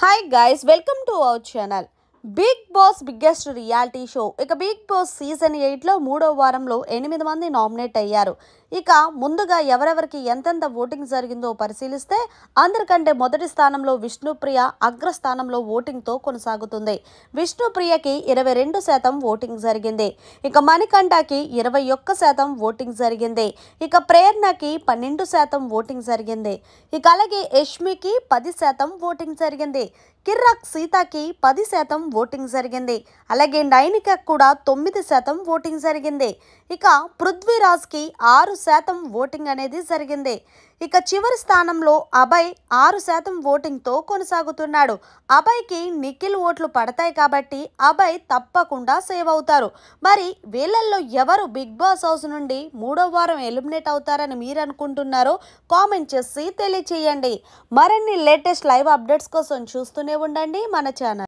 Hi guys, welcome to our channel. Bigg Boss biggest reality show. ఇక Bigg Boss season 8లో 3వ వారంలో 8 మంది నామినేట్ అయ్యారు. ఇక ముందుగా ఎవరెవరికి ఎంతెంత ఓటింగ్ జరిగిందో పరిశీలిస్తే అందరికంటే మొదటి స్థానంలో విష్ణుప్రియ అగ్రస్థానంలో ఓటింగ్తో కొనసాగుతుంది. విష్ణుప్రియకి 22% ఓటింగ్ జరిగింది. ఇక మణికంఠకి 21% ఓటింగ్ జరిగింది. ఇక ప్రేరణకి 12% ఓటింగ్ జరిగింది. ఇక అలాగే యష్మికి 10% ఓటింగ్ జరిగింది. కిర్రక్ సీతకి 10% ఓటింగ్ జరిగింది. అలాగే నైనికకు కూడా 9% ఓటింగ్ జరిగింది. ఇక పృథ్వీరాజ్కి 6% ఓటింగ్ అనేది జరిగింది. ఇక చివరి స్థానంలో అభయ్ 6% ఓటింగ్తో కొనసాగుతున్నాడు. అభయ్కి నిఖిల్ ఓట్లు పడతాయి కాబట్టి అభయ్ తప్పకుండా సేవ్ అవుతారు. మరి వీళ్ళల్లో ఎవరు బిగ్ బాస్ హౌస్ నుండి 3వ వారం ఎలిమినేట్ అవుతారని మీరు అనుకుంటున్నారో కామెంట్ చేసి తెలియచేయండి. మరిన్ని లేటెస్ట్ లైవ్ అప్డేట్స్ కోసం చూస్తూనే ఉండండి మన ఛానల్.